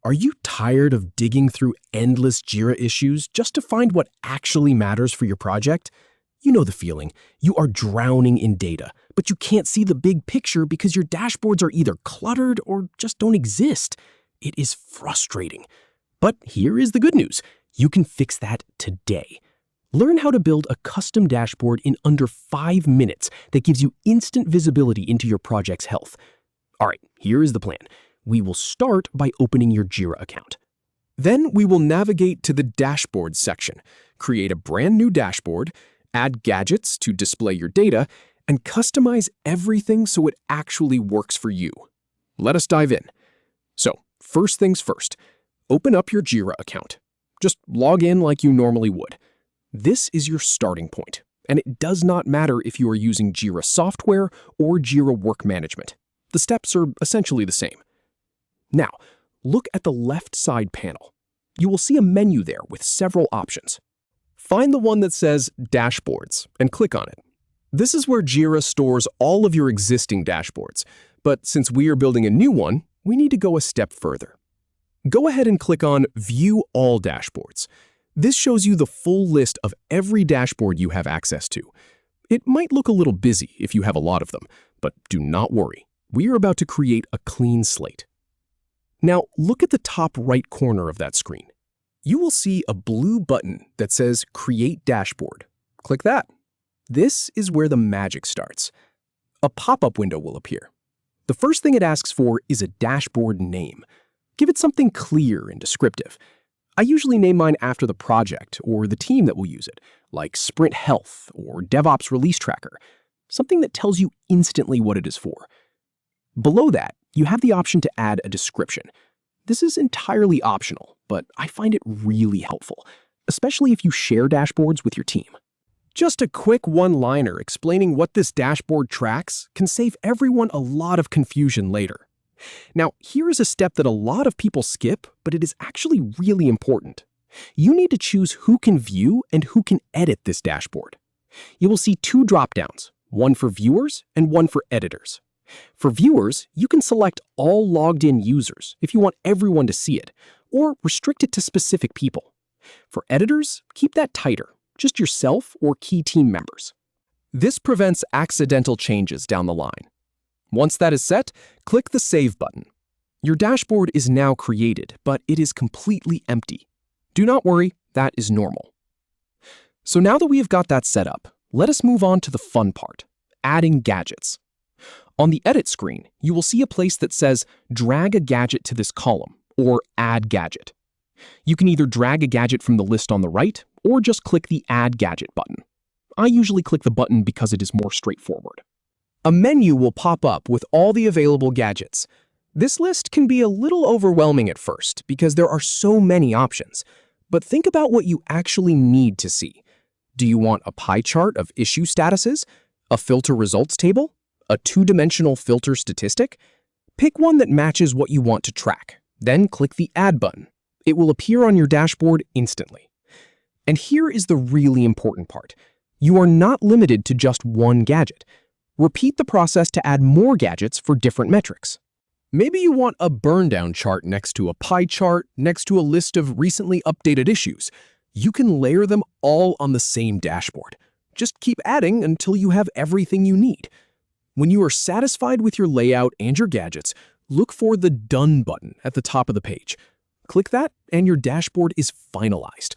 Are you tired of digging through endless Jira issues just to find what actually matters for your project? You know the feeling. You are drowning in data, but you can't see the big picture because your dashboards are either cluttered or just don't exist. It is frustrating. But here is the good news. You can fix that today. Learn how to build a custom dashboard in under 5 minutes that gives you instant visibility into your project's health. All right, here is the plan. We will start by opening your Jira account. Then we will navigate to the Dashboards section, create a brand new dashboard, add gadgets to display your data, and customize everything so it actually works for you. Let us dive in. So, first things first, open up your Jira account. Just log in like you normally would. This is your starting point, and it does not matter if you are using Jira software or Jira Work Management. The steps are essentially the same. Now, look at the left side panel. You will see a menu there with several options. Find the one that says Dashboards and click on it. This is where Jira stores all of your existing dashboards, but since we are building a new one, we need to go a step further. Go ahead and click on View All Dashboards. This shows you the full list of every dashboard you have access to. It might look a little busy if you have a lot of them, but do not worry. We are about to create a clean slate. Now, look at the top right corner of that screen. You will see a blue button that says Create Dashboard. Click that. This is where the magic starts. A pop-up window will appear. The first thing it asks for is a dashboard name. Give it something clear and descriptive. I usually name mine after the project or the team that will use it, like Sprint Health or DevOps Release Tracker, something that tells you instantly what it is for. Below that, you have the option to add a description. This is entirely optional, but I find it really helpful, especially if you share dashboards with your team. Just a quick one-liner explaining what this dashboard tracks can save everyone a lot of confusion later. Now, here is a step that a lot of people skip, but it is actually really important. You need to choose who can view and who can edit this dashboard. You will see 2 drop-downs, one for viewers and one for editors. For viewers, you can select all logged-in users if you want everyone to see it, or restrict it to specific people. For editors, keep that tighter, just yourself or key team members. This prevents accidental changes down the line. Once that is set, click the Save button. Your dashboard is now created, but it is completely empty. Do not worry, that is normal. So now that we have got that set up, let us move on to the fun part, adding gadgets. On the Edit screen, you will see a place that says Drag a Gadget to this column, or Add Gadget. You can either drag a gadget from the list on the right, or just click the Add Gadget button. I usually click the button because it is more straightforward. A menu will pop up with all the available gadgets. This list can be a little overwhelming at first because there are so many options, but think about what you actually need to see. Do you want a pie chart of issue statuses, a filter results table, a 2-dimensional filter statistic? Pick one that matches what you want to track, then click the Add button. It will appear on your dashboard instantly. And here is the really important part. You are not limited to just one gadget. Repeat the process to add more gadgets for different metrics. Maybe you want a burn-down chart next to a pie chart, next to a list of recently updated issues. You can layer them all on the same dashboard. Just keep adding until you have everything you need. When you are satisfied with your layout and your gadgets, look for the Done button at the top of the page. Click that and your dashboard is finalized.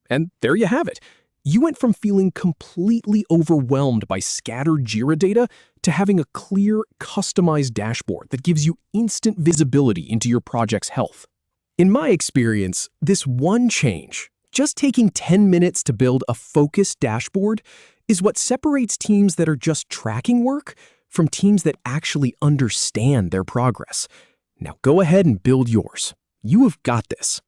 And there you have it. You went from feeling completely overwhelmed by scattered Jira data to having a clear, customized dashboard that gives you instant visibility into your project's health. In my experience, this one change, just taking 10 minutes to build a focused dashboard, is what separates teams that are just tracking work from teams that actually understand their progress. Now go ahead and build yours. You have got this.